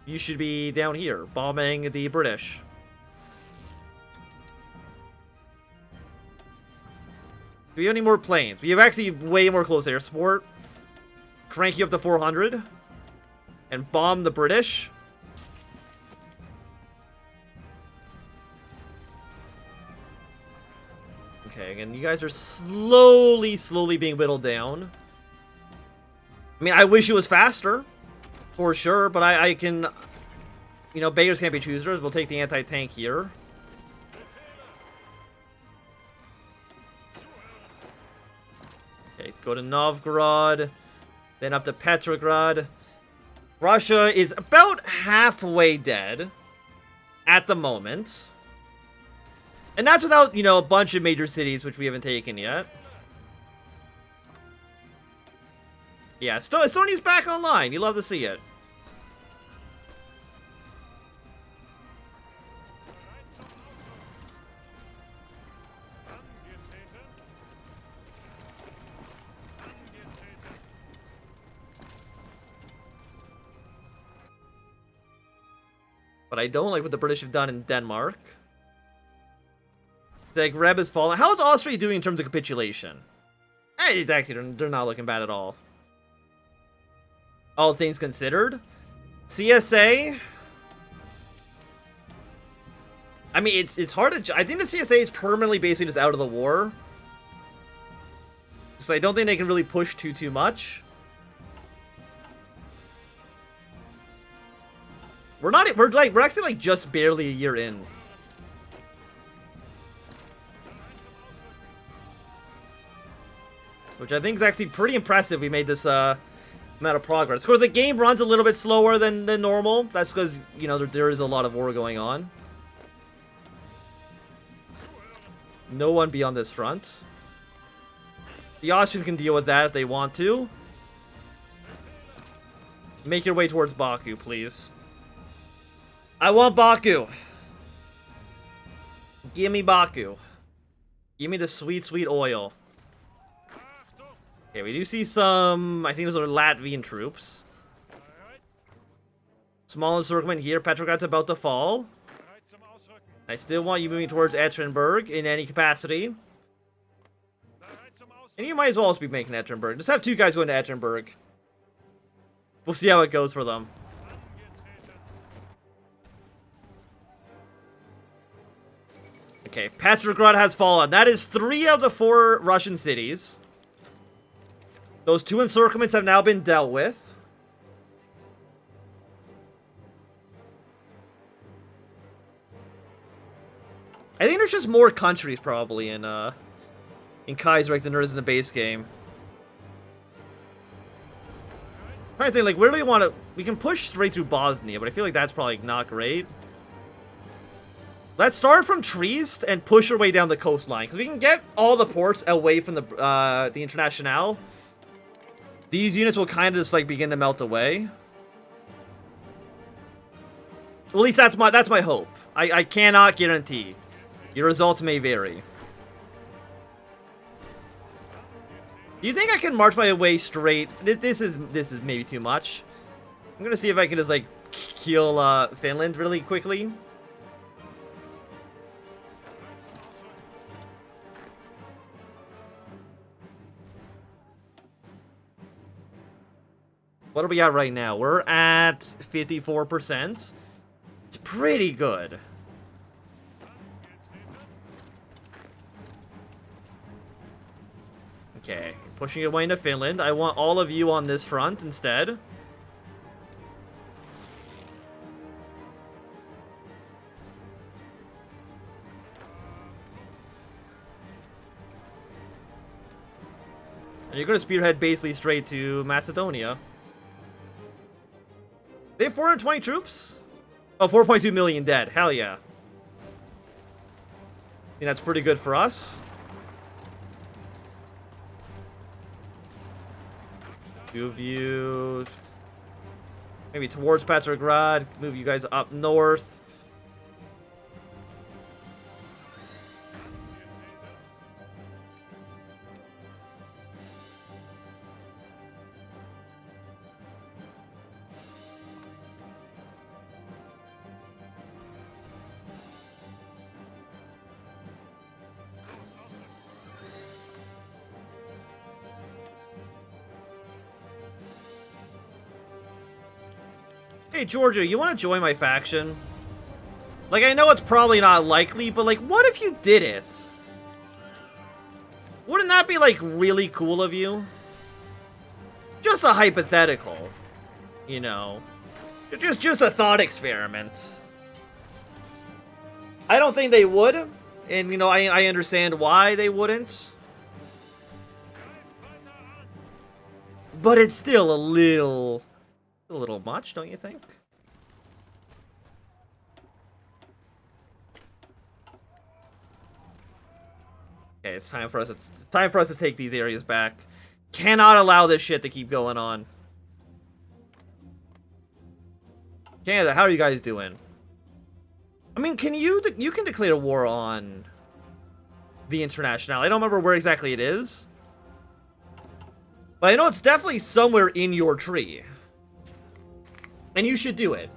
You should be down here, bombing the British. Do we have any more planes? We have actually way more close air support. Crank you up to 400. And bomb the British. Okay, and you guys are slowly being whittled down. I mean, I wish it was faster. For sure, but I can... You know, beggars can't be choosers. We'll take the anti-tank here. Okay, go to Novgorod. Then up to Petrograd. Russia is about halfway dead. At the moment. And that's without, you know, a bunch of major cities, which we haven't taken yet. Yeah, Estonia's back online. You love to see it. But I don't like what the British have done in Denmark. Zagreb has fallen. How is Austria doing in terms of capitulation? It's actually, they're not looking bad at all. All things considered. CSA. I mean, it's hard to... I think the CSA is permanently basically just out of the war. So I don't think they can really push too much. We're actually like just barely a year in. Which I think is actually pretty impressive. We made this amount of progress. Of course, the game runs a little bit slower than normal. That's because, you know, there is a lot of war going on. No one beyond this front. The Austrians can deal with that if they want to. Make your way towards Baku, please. I want Baku. Give me Baku. Give me the sweet, sweet oil. Okay, we do see some... I think those are Latvian troops. Small encirclement here. Petrograd's about to fall. I still want you moving towards Ekaterinburg in any capacity. And you might as well also be making Ekaterinburg. Just have two guys going to Ekaterinburg. We'll see how it goes for them. Okay, Petrograd has fallen. That is 3 of the 4 Russian cities. Those 2 encirclements have now been dealt with. I think there's just more countries probably in Kaiserreich than there is in the base game. I'm trying to think, like, where do we want to... We can push straight through Bosnia, but I feel like that's probably not great. Let's start from Trieste and push our way down the coastline, because we can get all the ports away from the Internationale. These units will kind of just, like, begin to melt away. Well, at least that's my hope. I cannot guarantee. Your results may vary. Do you think I can march my way straight? This is maybe too much. I'm gonna see if I can just, like, kill Finland really quickly. What are we at right now? We're at 54%. It's pretty good. Okay, pushing your way into Finland. I want all of you on this front instead. And you're going to spearhead basically straight to Macedonia. They have 420 troops? Oh, 4.2 million dead. Hell yeah. I think that's pretty good for us. Move you maybe towards Petrograd. Move you guys up north. Hey, Georgia, you want to join my faction? Like, I know it's probably not likely, but, like, what if you did it? Wouldn't that be, like, really cool of you? Just a hypothetical, you know. Just a thought experiment. I don't think they would, and, you know, I understand why they wouldn't. But it's still a little much, don't you think? Okay, it's time for us to take these areas back. Cannot allow this shit to keep going on. Canada, how are you guys doing? I mean, you can declare war on the International. I don't remember where exactly it is, but I know it's definitely somewhere in your tree, and you should do it.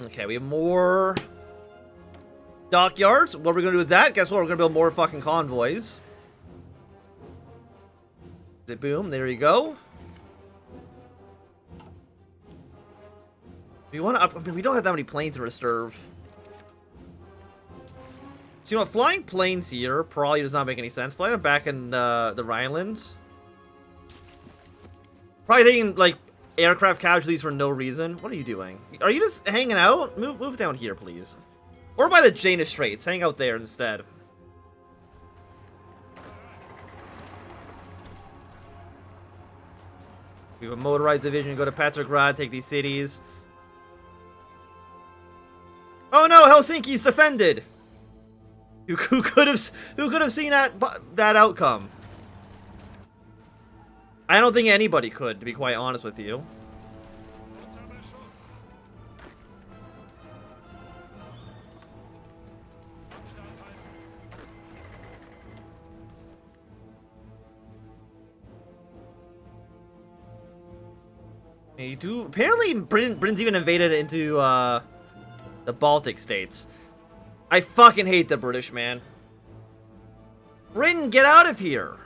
Okay, we have more dockyards. What are we gonna do with that? Guess what? We're gonna build more fucking convoys. Boom, there you go. We want to I mean, we don't have that many planes to reserve. So, you know, flying planes here probably does not make any sense. Flying them back in the Rhinelands. Probably taking, like, aircraft casualties for no reason. What are you doing? Are you just hanging out? Move down here, please. Or by the Danish Straits. Hang out there instead. We have a motorized division. Go to Petrograd. Take these cities. Oh no, Helsinki's defended. Who could have seen that outcome? I don't think anybody could, to be quite honest with you. Apparently, Britain's even invaded into the Baltic states. I fucking hate the British, man. Britain, get out of here.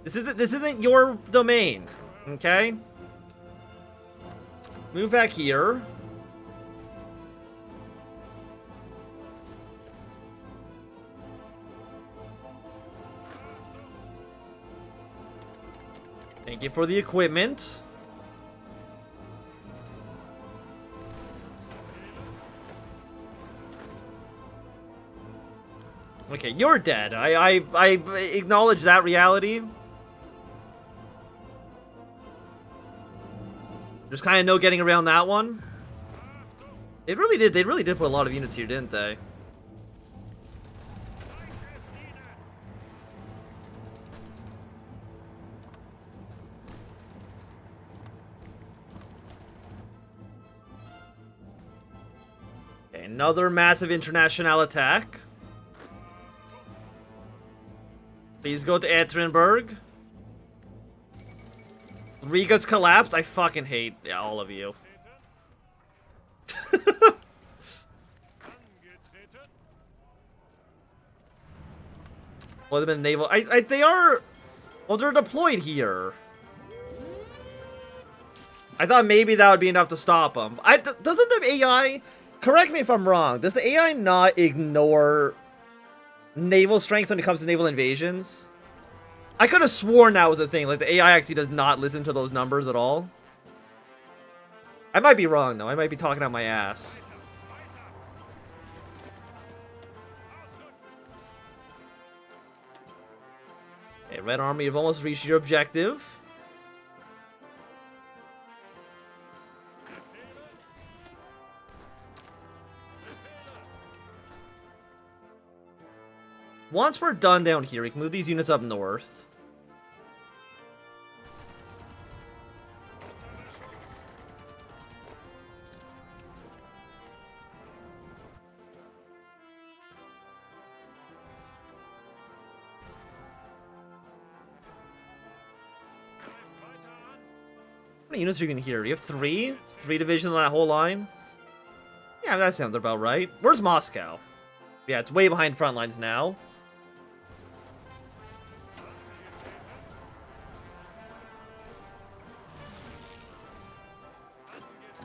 This isn't your domain, okay? Move back here. Thank you for the equipment. Okay, you're dead. I acknowledge that reality. There's kind of no getting around that one. They really did put a lot of units here, didn't they? Okay, another massive international attack. Please go to Etrenberg. Riga's collapsed. I fucking hate all of you. Well, they've been naval. They are. Well, they're deployed here. I thought maybe that would be enough to stop them. Doesn't the AI? Correct me if I'm wrong. Does the AI not ignore naval strength when it comes to naval invasions? I could have sworn that was a thing. Like, the AI actually does not listen to those numbers at all. I might be wrong, though. I might be talking out my ass. Okay, Red Army, you've almost reached your objective. Once we're done down here, we can move these units up north. How many units are you going to hear? You have three? Three divisions on that whole line? Yeah, that sounds about right. Where's Moscow? Yeah, it's way behind front lines now.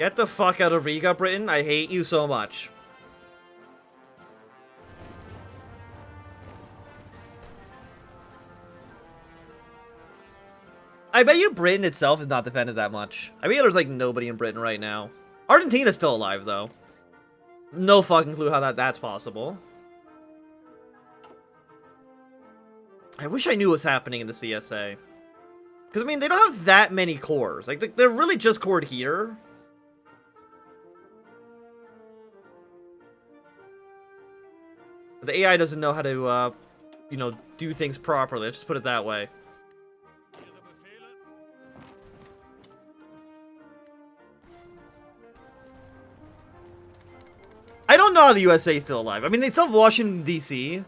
Get the fuck out of Riga, Britain. I hate you so much. I bet you Britain itself is not defended that much. I bet there's like nobody in Britain right now. Argentina's still alive though. No fucking clue how that's possible. I wish I knew what's happening in the CSA. Because, I mean, they don't have that many cores. Like, they're really just cored here. The AI doesn't know how to, you know, do things properly. Let's just put it that way. I don't know how the USA is still alive. I mean, they still have Washington, D.C.,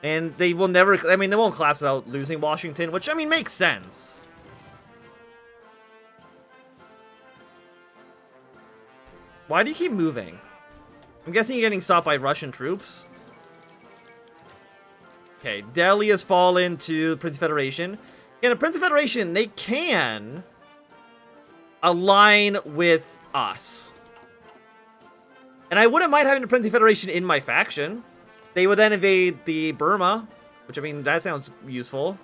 and they will never, I mean, they won't collapse without losing Washington, which, I mean, makes sense. Why do you keep moving? I'm guessing you're getting stopped by Russian troops. Okay, Delhi has fallen to Prince Federation. In the Prince Federation, they can align with us. And I wouldn't mind having the Prince Federation in my faction. They would then invade the Burma, which, I mean, that sounds useful.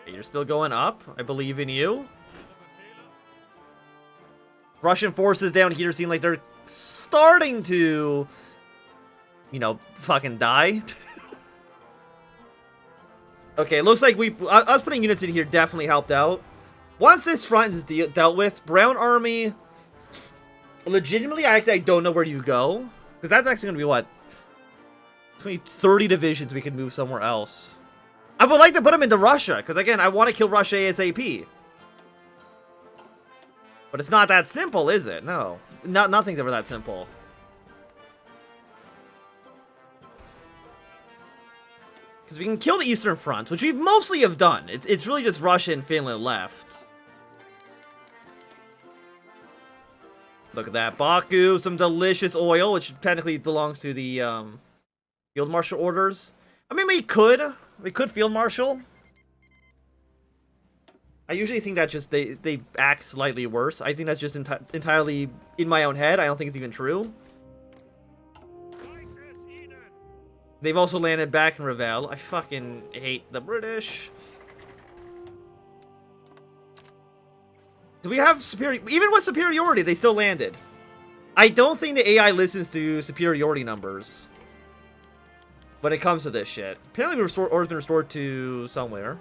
Okay, you're still going up. I believe in you. Russian forces down here seem like they're starting to, you know, fucking die. Okay, looks like us putting units in here definitely helped out. Once this front is dealt with, Brown Army, legitimately, I don't know where you go. Because that's actually going to be what? It's going to be 30 divisions we can move somewhere else. I would like to put them into Russia, because again, I want to kill Russia ASAP. But it's not that simple, is it? No. Nothing's ever that simple. Because we can kill the Eastern Front, which we mostly have done. It's really just Russia and Finland left. Look at that. Baku, some delicious oil, which technically belongs to the Field Marshal orders. I mean, we could Field Marshal. I usually think that just they act slightly worse. I think that's just entirely in my own head. I don't think it's even true. They've also landed back in Revel. I fucking hate the British. Do we have even with superiority, they still landed. I don't think the AI listens to superiority numbers when it comes to this shit. Apparently, order's been restored to somewhere.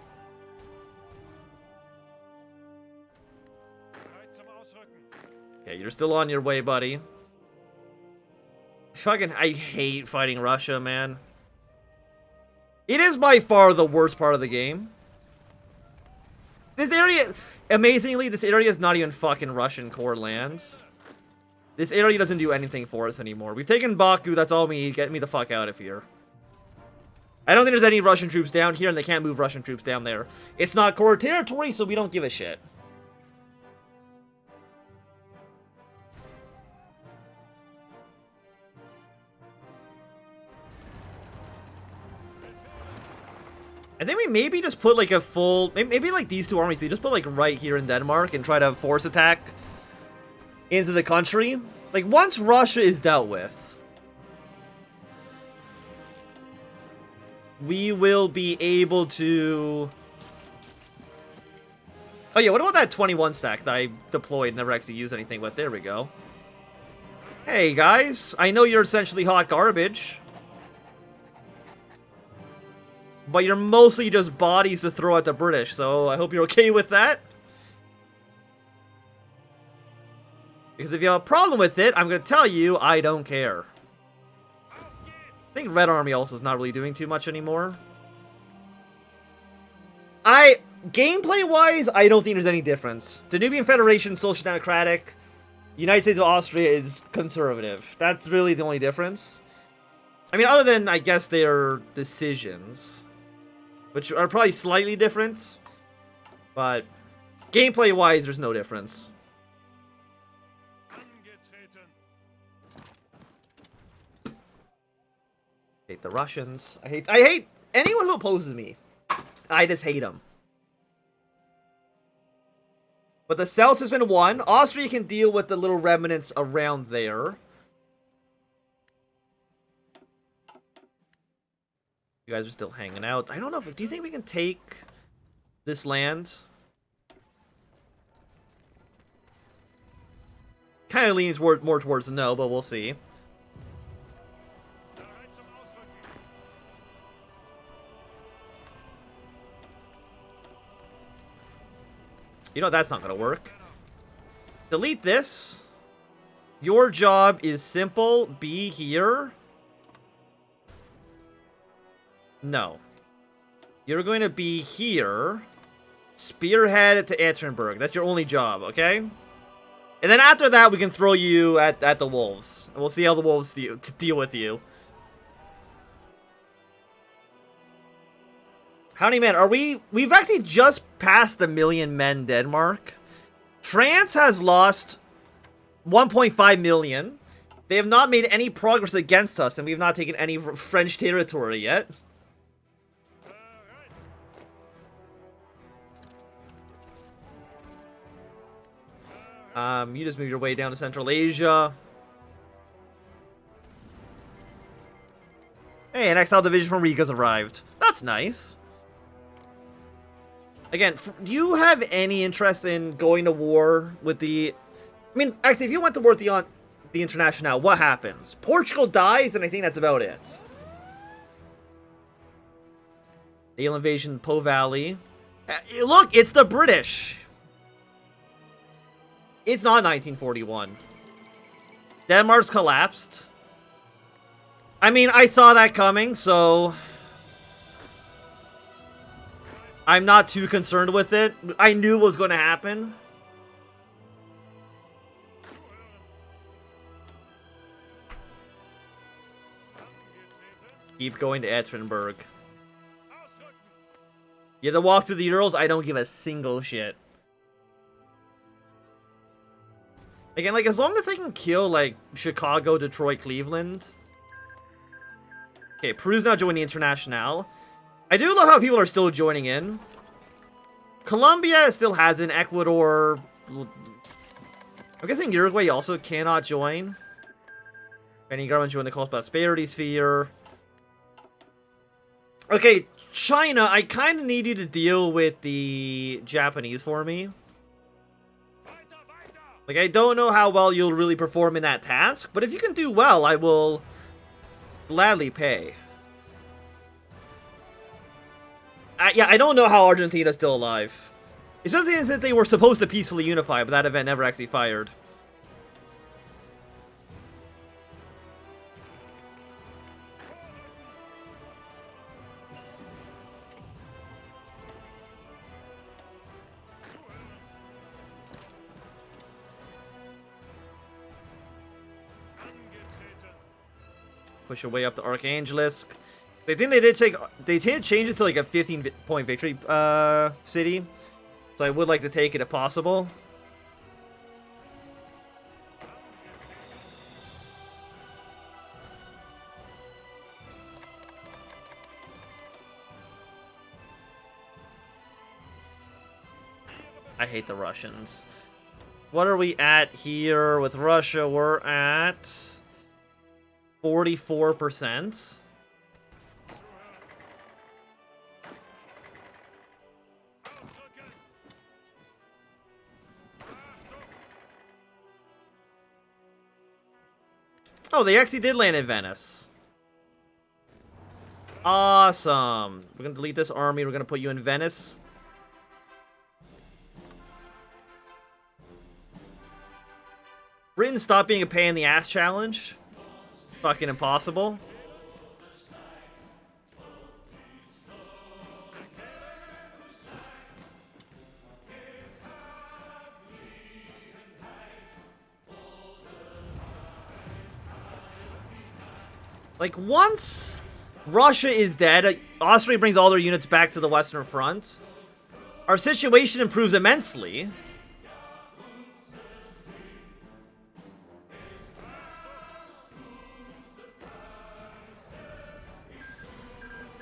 Okay, you're still on your way, buddy. I hate fighting Russia, man. It is by far the worst part of the game. This area, amazingly, this area is not even fucking Russian core lands. This area doesn't do anything for us anymore. We've taken Baku, that's all we need. Get me the fuck out of here. I don't think there's any Russian troops down here, and they can't move Russian troops down there. It's not core territory, so we don't give a shit. I think we maybe just put like a full, maybe like these two armies, we just put like right here in Denmark and try to force attack into the country. Like once Russia is dealt with, we will be able to... Oh yeah, what about that 21 stack that I deployed and never actually used anything with? There we go. Hey guys, I know you're essentially hot garbage, but you're mostly just bodies to throw at the British, so I hope you're okay with that. Because if you have a problem with it, I'm going to tell you, I don't care. I think Red Army also is not really doing too much anymore. Gameplay-wise, I don't think there's any difference. The Danubian Federation is social democratic. United States of Austria is conservative. That's really the only difference. I mean, other than, I guess, their decisions, which are probably slightly different, but gameplay-wise, there's no difference. I hate the Russians. I hate anyone who opposes me. I just hate him. But the south has been won. Austria can deal with the little remnants around there. You guys are still hanging out. I don't know if... Do you think we can take this land? Kind of leaning more towards no, but we'll see. You know that's not going to work. Delete this. Your job is simple. Be here. No. You're going to be here. Spearhead to Ettenberg. That's your only job, okay? And then after that, we can throw you at the wolves. And we'll see how the wolves deal with you. How many men are we? We've actually just passed the 1 million men dead mark. France has lost 1.5 million. They have not made any progress against us, and we have not taken any French territory yet. You just move your way down to Central Asia. Hey, an exile division from Riga's arrived. That's nice. Again, do you have any interest in going to war with the... I mean, actually, if you went to war with the International, what happens? Portugal dies, and I think that's about it. Naval invasion, Po Valley. Look, it's the British. It's not 1941. Denmark's collapsed. I mean, I saw that coming, so... I'm not too concerned with it. I knew it was going to happen. Keep going to Ettenberg. You have to walk through the Urals? I don't give a single shit. Again, like, as long as I can kill, like, Chicago, Detroit, Cleveland. Okay, Peru's not joining the International. I do love how people are still joining in. Colombia still hasn't. Ecuador... I'm guessing Uruguay also cannot join. Any government join the Close Prosperity Sphere. Okay, China, I kind of need you to deal with the Japanese for me. Like, I don't know how well you'll really perform in that task, but if you can do well, I will gladly pay. Yeah, I don't know how Argentina's still alive. Especially since they were supposed to peacefully unify, but that event never actually fired. Push your way up to Archangelisk. They think they did change it to like a 15-point victory city. So I would like to take it if possible. I hate the Russians. What are we at here with Russia? We're at 44%. Oh, they actually did land in Venice. Awesome. We're going to delete this army. We're going to put you in Venice. Britain, stop being a pain in the ass challenge. Fucking impossible. Like, once Russia is dead, Austria brings all their units back to the Western Front. Our situation improves immensely.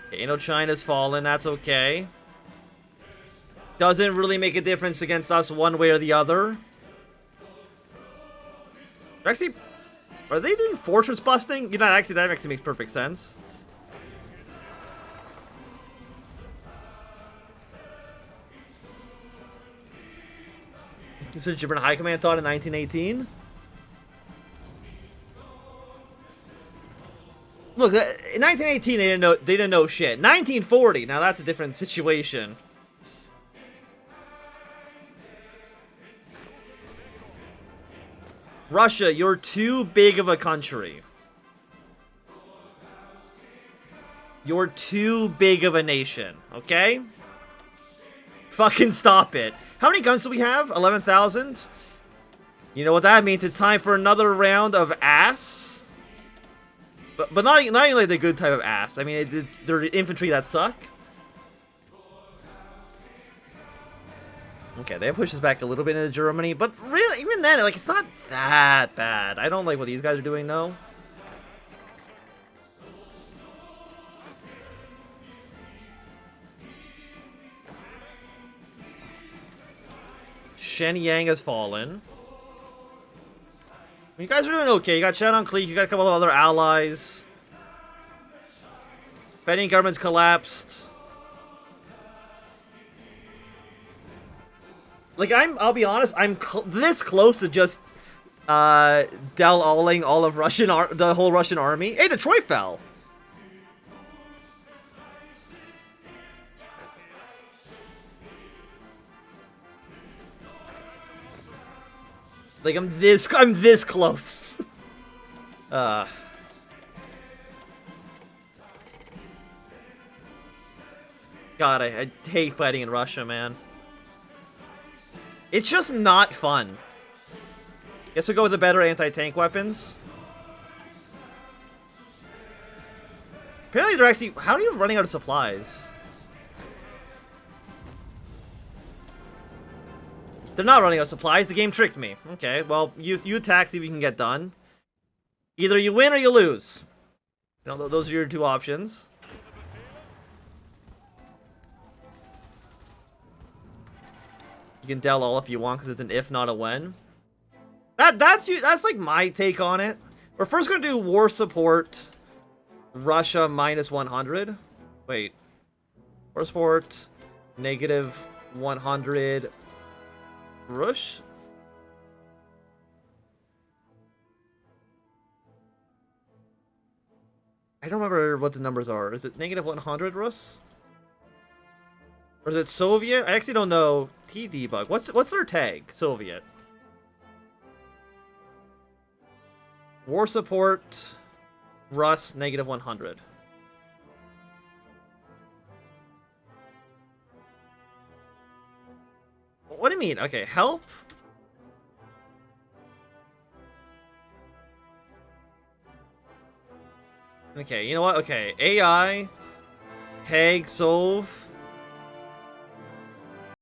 Okay, Indochina's fallen, that's okay. Doesn't really make a difference against us one way or the other. Actually, are they doing fortress busting? You know, actually, that actually makes perfect sense. This is Gibran High Command thought in 1918. Look, in 1918 they didn't know shit. 1940, now that's a different situation. Russia, you're too big of a country. You're too big of a nation, okay? Fucking stop it. How many guns do we have? 11,000? You know what that means? It's time for another round of ass. But not even like the good type of ass. I mean, they're infantry that suck. Okay, they push us back a little bit into Germany, but really, even then, like, it's not that bad. I don't like what these guys are doing, though. Shenyang has fallen. You guys are doing okay. You got Shannon Cleek, you got a couple of other allies. Feding government's collapsed. Like, I'll be honest, I'm this close to just Del-Alling all of the whole Russian army. Hey, Detroit fell. Like, I'm this close. God, I hate fighting in Russia, man. It's just not fun. Guess we'll go with the better anti-tank weapons. Apparently they're actually... How are you running out of supplies? They're not running out of supplies. The game tricked me. Okay, well, you attack, see what you can get done. Either you win or you lose. You know, those are your two options. You can Del all if you want, because it's an if, not a when. That's like my take on it. We're first going to do war support. Russia minus 100. Wait. War support negative 100. Rush? I don't remember what the numbers are. Is it negative 100 Rus? Or is it Soviet? I actually don't know. T-debug. What's their tag? Soviet. War support. Rus negative 100. What do you mean? Okay, help? Okay, you know what? Okay, AI, tag, Sov.